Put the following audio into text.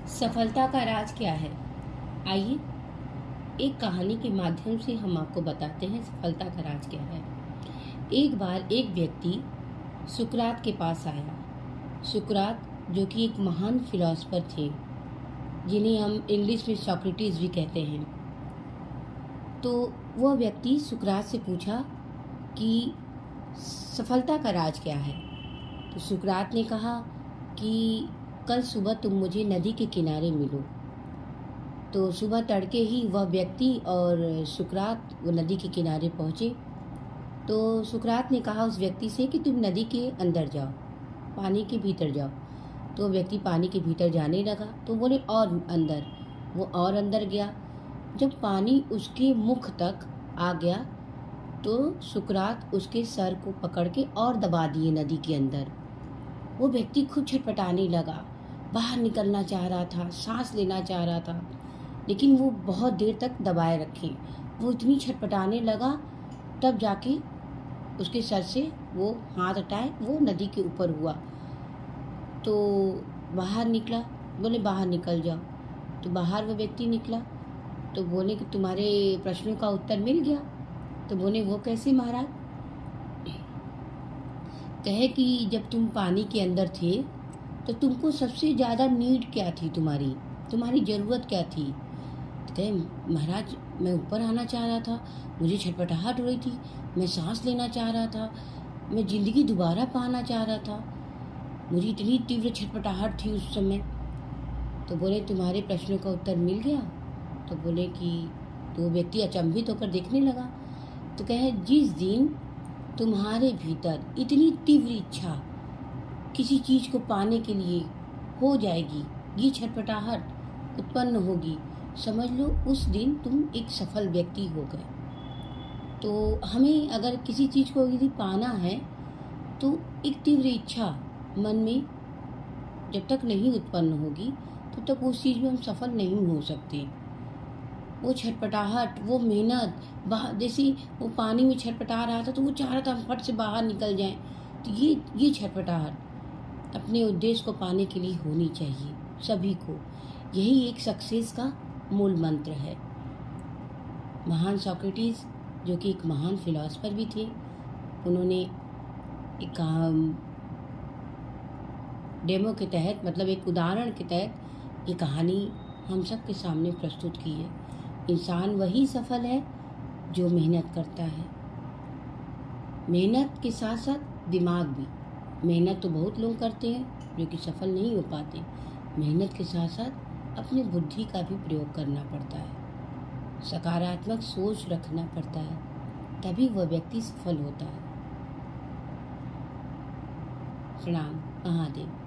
सफलता का राज क्या है? आइए एक कहानी के माध्यम से हम आपको बताते हैं सफलता का राज क्या है। एक बार एक व्यक्ति सुकरात के पास आया। सुकरात जो कि एक महान फिलोसफर थे, जिन्हें हम इंग्लिश में सॉक्रेटिस भी कहते हैं। तो वह व्यक्ति सुकरात से पूछा कि सफलता का राज क्या है। तो सुकरात ने कहा कि कल सुबह तुम मुझे नदी के किनारे मिलो। तो सुबह तड़के ही वह व्यक्ति और सुकरात वो नदी के किनारे पहुँचे। तो सुकरात ने कहा उस व्यक्ति से कि तुम नदी के अंदर जाओ, पानी के भीतर जाओ। तो व्यक्ति पानी के भीतर जाने लगा। तो बोले और अंदर। वो और अंदर गया। जब पानी उसके मुख तक आ गया तो सुकरात उसके सर को पकड़ के और दबा दिए नदी के अंदर। वो व्यक्ति खुद छटपटाने लगा, बाहर निकलना चाह रहा था, सांस लेना चाह रहा था, लेकिन वो बहुत देर तक दबाए रखे। वो इतनी छटपटाने लगा, तब जाके उसके सर से वो हाथ हटाए, वो नदी के ऊपर हुआ। तो बाहर निकला। बोले बाहर निकल जाओ। तो बाहर वो व्यक्ति निकला। तो बोले कि तुम्हारे प्रश्नों का उत्तर मिल गया। तो बोले वो कैसे महाराज? कहे कि जब तुम पानी के अंदर थे तो तुमको सबसे ज़्यादा नीड क्या थी, तुम्हारी ज़रूरत क्या थी? तो कहे महाराज मैं ऊपर आना चाह रहा था, मुझे छटपटाहट हो रही थी, मैं सांस लेना चाह रहा था, मैं ज़िंदगी दोबारा पाना चाह रहा था, मुझे इतनी तीव्र छटपटाहट थी उस समय। तो बोले तुम्हारे प्रश्नों का उत्तर मिल गया? तो बोले कि तो वो व्यक्ति अचंभित होकर देखने लगा। तो कहे जिस दिन तुम्हारे भीतर इतनी तीव्र इच्छा किसी चीज़ को पाने के लिए हो जाएगी, ये छटपटाहट उत्पन्न होगी, समझ लो उस दिन तुम एक सफल व्यक्ति हो गए। तो हमें अगर किसी चीज़ को यदि पाना है तो एक तीव्र इच्छा मन में जब तक नहीं उत्पन्न होगी तब तक उस चीज़ में हम सफल नहीं हो सकते। वो छटपटाहट, वो मेहनत, जैसे वो पानी में छटपटा रहा था तो वो चाह रहा था हम फट से बाहर निकल जाएं। तो ये छटपटाहट अपने उद्देश्य को पाने के लिए होनी चाहिए सभी को। यही एक सक्सेस का मूल मंत्र है। महान सॉक्रेटिस जो कि एक महान फिलोसफर भी थे, उन्होंने एक डेमो के तहत, मतलब एक उदाहरण के तहत ये कहानी हम सब के सामने प्रस्तुत की है। इंसान वही सफल है जो मेहनत करता है। मेहनत के साथ साथ दिमाग भी। मेहनत तो बहुत लोग करते हैं जो कि सफल नहीं हो पाते। मेहनत के साथ साथ अपनी बुद्धि का भी प्रयोग करना पड़ता है, सकारात्मक सोच रखना पड़ता है, तभी वह व्यक्ति सफल होता है। प्रणाम। महादेव।